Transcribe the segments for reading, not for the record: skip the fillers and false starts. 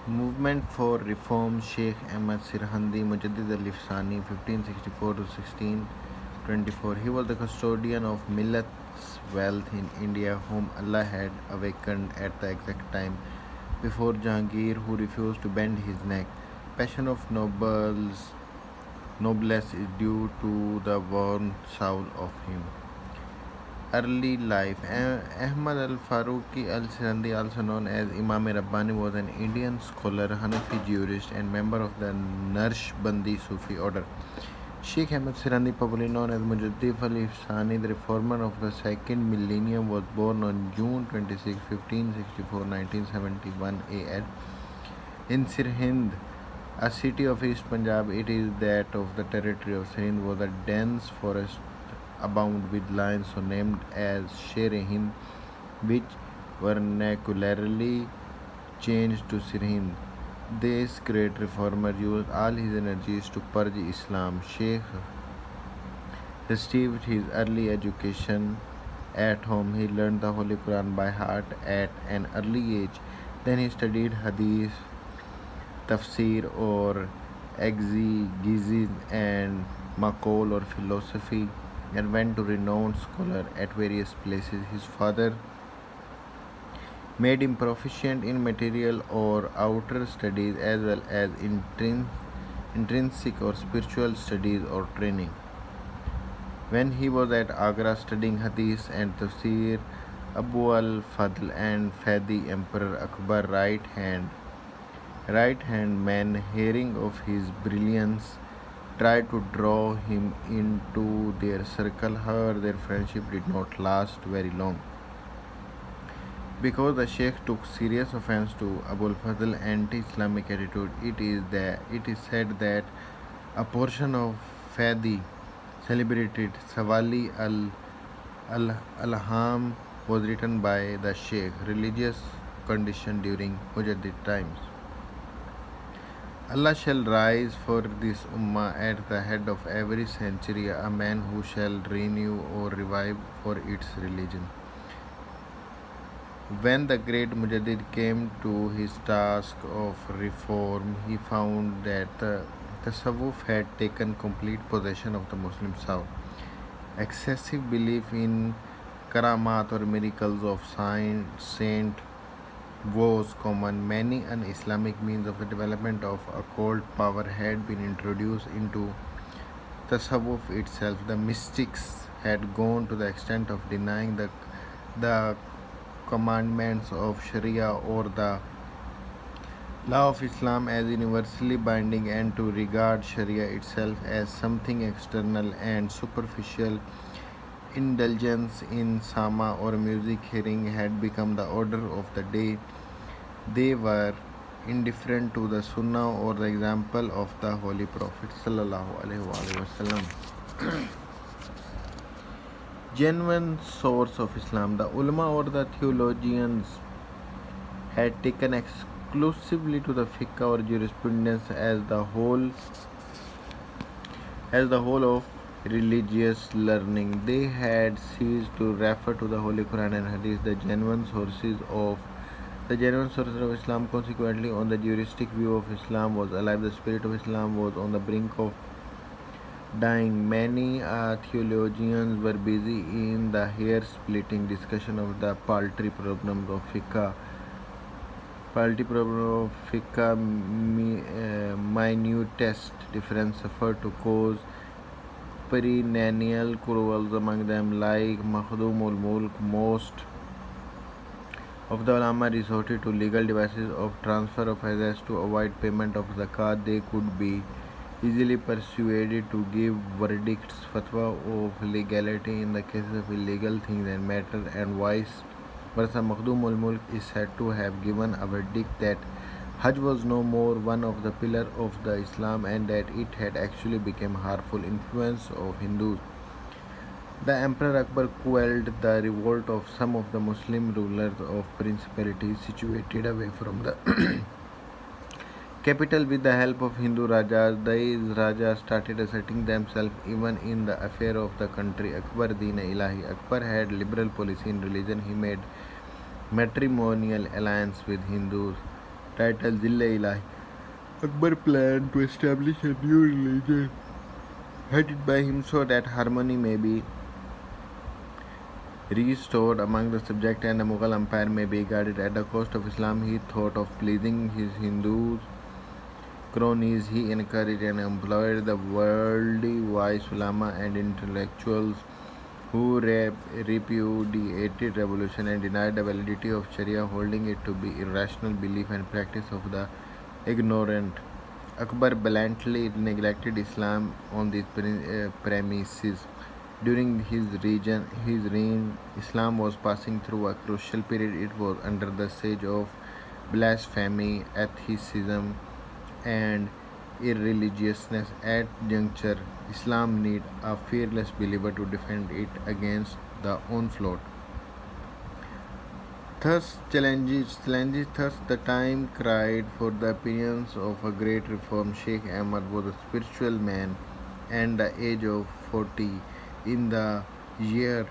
Movement for Reform Sheikh Ahmad Sirhandi Mujadid alif Sani 1564 to 1624. He was the custodian of Millat's wealth in India, whom Allah had awakened at the exact time before Jahangir, who refused to bend his neck. Passion of noblesse is due to the worn soul of him. Early life. Ahmad al-Faruqi al-Sirandi, also known as Imam Rabbani, was an Indian scholar, Hanafi jurist, and member of the Narshbandi Sufi order. Sheikh Ahmad Sirandi, popularly known as Mujadid al-Sani, the reformer of the second millennium, was born on June 26, 1564, 1971 AD in Sirhind, a city of East Punjab. It is that of the territory of Sirhind was a dense forest abound with lions so named as Sher-e-Hind, which vernacularly changed to Sirhind. This great reformer used all his energies to purge Islam. Sheikh received his early education at home. He learned the Holy Quran by heart at an early age. Then he studied Hadith, Tafsir or exegesis and Maqal or philosophy and went to renowned scholars at various places. His father made him proficient in material or outer studies as well as intrinsic or spiritual studies or training. When he was at Agra studying Hadith and Tafsir, Abu al-Fadl and Fadi Emperor Akbar right hand man, hearing of his brilliance, tried to draw him into their circle. However, their friendship did not last very long because the Sheikh took serious offense to Abul Fadl's anti-Islamic attitude. It is said that a portion of Fadi celebrated Sawali al-Alham was written by the Sheikh. Religious condition during Mujadid times. Allah shall rise for this ummah at the head of every century a man who shall renew or revive for its religion. When the great Mujadid came to his task of reform, he found that the Tasawwuf had taken complete possession of the Muslim South. Excessive belief in karamat or miracles of saint was common. Many un-Islamic means of the development of occult power had been introduced into Tasawwuf itself. The mystics had gone to the extent of denying the commandments of Sharia or the law of Islam as universally binding and to regard Sharia itself as something external and superficial. Indulgence in sama or music hearing had become the order of the day. They were indifferent to the Sunnah or the example of the Holy Prophet sallallahu alaihi wasallam. Genuine source of Islam. The ulama or the theologians had taken exclusively to the fiqh or jurisprudence as the whole of religious learning. They had ceased to refer to the Holy Quran and Hadith, the genuine sources of Islam. Consequently, on the juristic view of Islam was alive, the spirit of Islam was on the brink of dying. Many theologians were busy in the hair-splitting discussion of the paltry problems of fiqh. Minutest difference suffered to cause perennial quarrels among them, like Makhdum ul-Mulk. Most of the ulama resorted to legal devices of transfer of assets to avoid payment of zakat. They could be easily persuaded to give verdicts, fatwa of legality in the cases of illegal things and matters, and vice versa. Makhdum ul-Mulk is said to have given a verdict that Hajj was no more one of the pillars of the Islam and that it had actually become harmful influence of Hindus. The Emperor Akbar quelled the revolt of some of the Muslim rulers of principalities situated away from the capital with the help of Hindu Rajas. These Rajas started asserting themselves even in the affair of the country. Akbar Deen Ilahi. Akbar had liberal policy in religion. He made matrimonial alliance with Hindus. titled Zilla Ilahi. Akbar planned to establish a new religion headed by him so that harmony may be restored among the subject and the Mughal Empire may be guarded at the cost of Islam. He thought of pleasing his Hindu cronies. He encouraged and employed the worldly wise ulama and intellectuals who repudiated revolution and denied the validity of Sharia, holding it to be irrational belief and practice of the ignorant. Akbar blatantly neglected Islam on these premises. During his reign, Islam was passing through a crucial period. It was under the siege of blasphemy, atheism, and irreligiousness. At juncture, Islam need a fearless believer to defend it against the onslaught. Thus the time cried for the appearance of a great reform. Sheikh Ahmad was a spiritual man, and the age of 40 in the year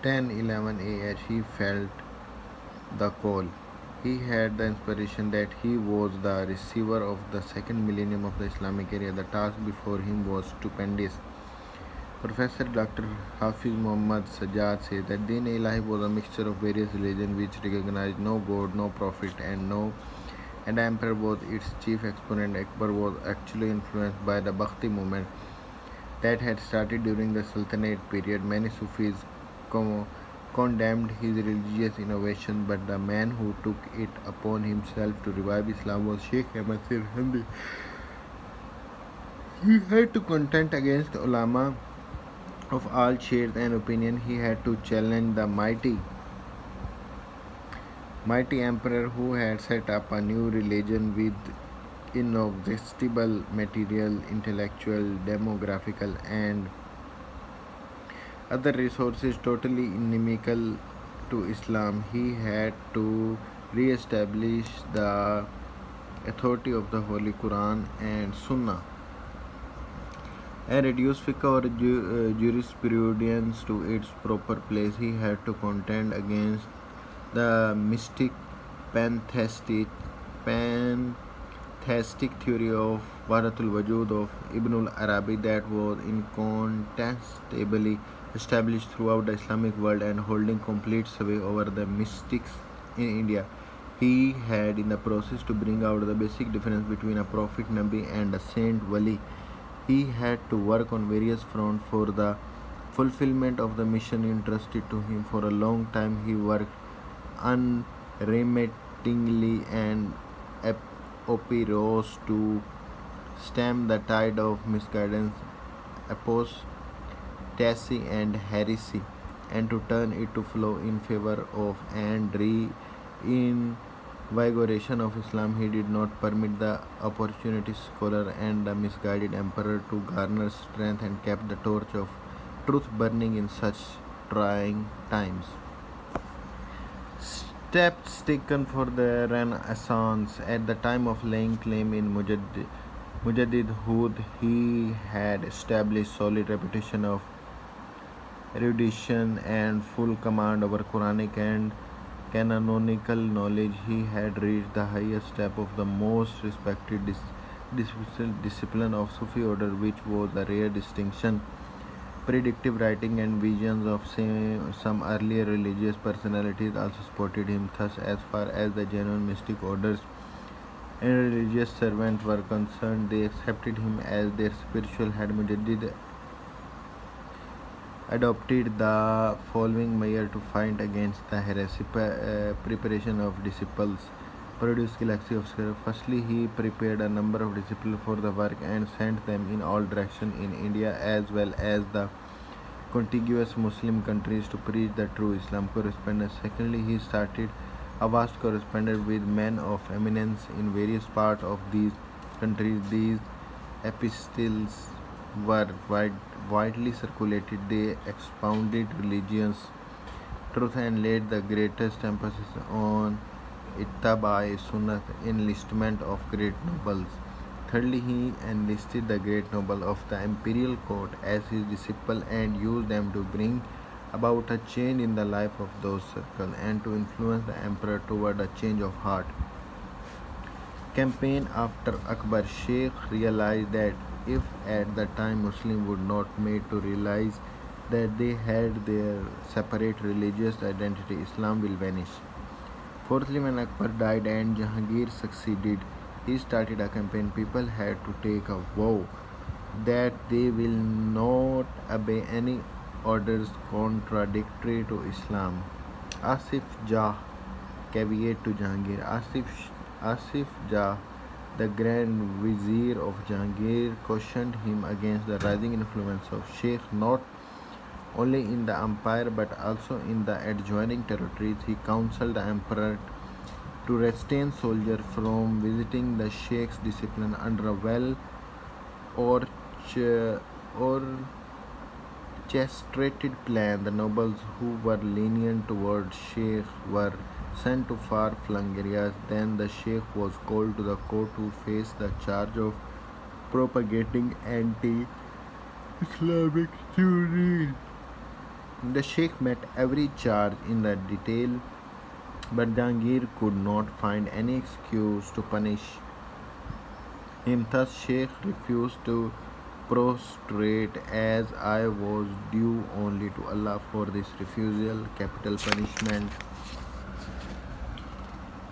1011 AH he felt the call. He had the inspiration that he was the receiver of the second millennium of the Islamic era. The task before him was stupendous. Professor Dr. Hafiz Muhammad Sajjad says that Din Ilahi was a mixture of various religions which recognized no God, no prophet, and the emperor was its chief exponent. Akbar was actually influenced by the Bhakti movement that had started during the Sultanate period. Many Sufis condemned his religious innovation, but the man who took it upon himself to revive Islam was Sheikh Ahmad Sirhandi. He had to contend against ulama of all shades and opinion. He had to challenge the mighty emperor who had set up a new religion with inexhaustible material, intellectual, demographical, and other resources totally inimical to Islam. He had to re-establish the authority of the Holy Quran and Sunnah and reduce fiqh or jurisprudence to its proper place. He had to contend against the mystic pantheistic theory of Wahdatul Wujud of Ibn al-Arabi that was incontestably established throughout the Islamic world and holding complete sway over the mystics in India. He had in the process to bring out the basic difference between a prophet, Nabi, and a saint, Wali. He had to work on various fronts for the fulfillment of the mission entrusted to him. For a long time he worked unremittingly and operose to stem the tide of misguidance, apostasy, and heresy, and to turn it to flow in favor of and reinvigoration of Islam. He did not permit the opportunist scholar and the misguided emperor to garner strength and kept the torch of truth burning in such trying times. Steps taken for the Renaissance. At the time of laying claim in Mujadidhood, he had established solid reputation of erudition and full command over Quranic and canonical knowledge. He had reached the highest step of the most respected discipline of Sufi order, which was a rare distinction. Predictive writing and visions of some earlier religious personalities also supported him. Thus, as far as the genuine mystic orders and religious servants were concerned, they accepted him as their spiritual head. Mujadid adopted the following measure to fight against the heresy. Preparation of disciples produced galaxy of scholars. Firstly, he prepared a number of disciples for the work and sent them in all directions in India as well as the contiguous Muslim countries to preach the true Islam. Correspondence. Secondly, he started a vast correspondence with men of eminence in various parts of these countries. These epistles were widely circulated. They expounded religious truth and laid the greatest emphasis on Ittaba'i Sunnah, enlistment of great nobles. Thirdly, he enlisted the great noble of the imperial court as his disciple and used them to bring about a change in the life of those circles and to influence the emperor toward a change of heart. campaign after Akbar, Sheikh realized that if at the time Muslims would not made to realize that they had their separate religious identity, Islam will vanish. Fourthly, when Akbar died and Jahangir succeeded, he started a campaign. People had to take a vow that they will not obey any orders contradictory to Islam. Asif Jah caveat to Jahangir. Asif Jah, the Grand Vizier of Jahangir, cautioned him against the rising influence of Sheikh not only in the empire but also in the adjoining territories. He counseled the emperor to restrain soldiers from visiting the Sheikh's discipline under a well orchestrated plan. The nobles who were lenient towards Sheikh were sent to far-flung areas. Then the Sheikh was called to the court to face the charge of propagating anti-Islamic theories. The Sheikh met every charge in the detail, but Jahangir could not find any excuse to punish him. Thus, Sheikh refused to prostrate as I was due only to Allah. For this refusal, capital punishment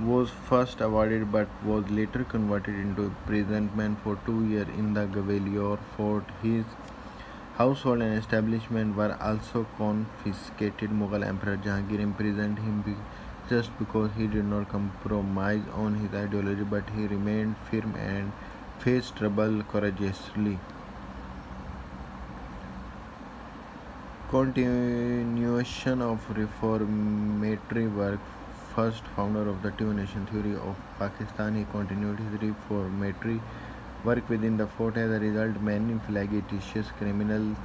was first awarded but was later converted into imprisonment for 2 years in the Gwalior fort. His household and establishment were also confiscated. Mughal Emperor Jahangir imprisoned him just because he did not compromise on his ideology, but he remained firm and faced trouble courageously. Continuation of reformatory work. First founder of the two-nation theory of Pakistan, he continued his reformatory work within the fort. As a result, many flagitious criminals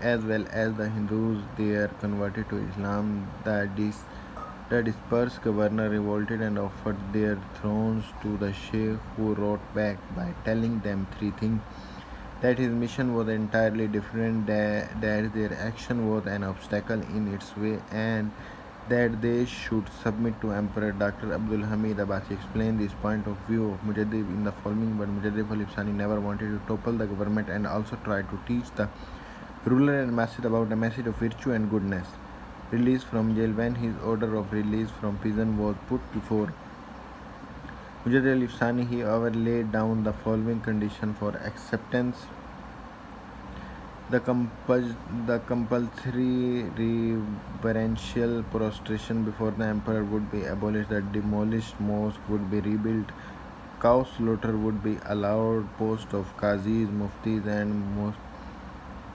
as well as the Hindus there converted to Islam. The dispersed governor revolted and offered their thrones to the Sheikh, who wrote back by telling them three things: that his mission was entirely different, that their action was an obstacle in its way, and that they should submit to Emperor. Dr. Abdul Hamid Abbasi explained this point of view of Mujadid in the following words: Mujadid alif sani never wanted to topple the government and also tried to teach the ruler and message about the message of virtue and goodness. Released from jail. When his order of release from prison was put before Mujadid alif sani, he laid down the following condition for acceptance: the compulsory reverential prostration before the emperor would be abolished, the demolished mosque would be rebuilt, cow slaughter would be allowed, post of qazis, muftis and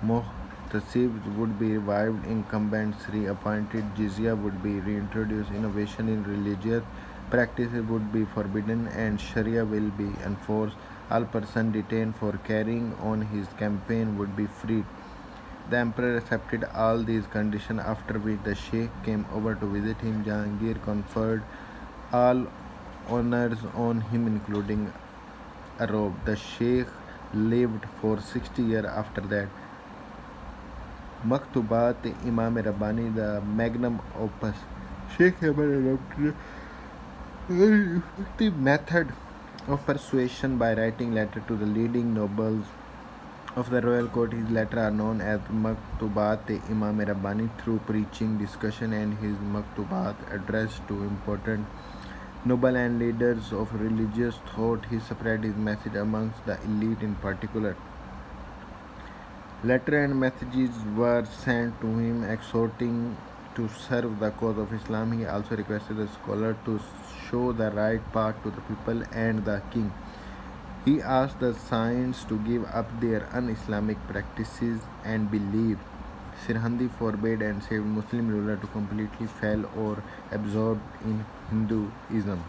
muhtasibs would be revived, incumbents reappointed, jizya would be reintroduced, innovation in religious practices would be forbidden, and sharia will be enforced. All persons detained for carrying on his campaign would be freed. The emperor accepted all these conditions, after which the Sheikh came over to visit him. Jahangir conferred all honors on him, including a robe. The Sheikh lived for 60 years after that. Maktubat Imam Rabbani, the magnum opus. Sheikh Ahmad adopted a very effective method of persuasion by writing letters to the leading nobles of the royal court. His letters are known as Maktubat Imam Rabbani. Through preaching, discussion, and his Maktubat addressed to important nobles and leaders of religious thought, he spread his message amongst the elite in particular. Letters and messages were sent to him exhorting to serve the cause of Islam. He also requested the scholar to show the right path to the people and the king. He asked the saints to give up their un-Islamic practices and belief. Sirhandi forbade and saved Muslim ruler to completely fall or absorb in Hinduism.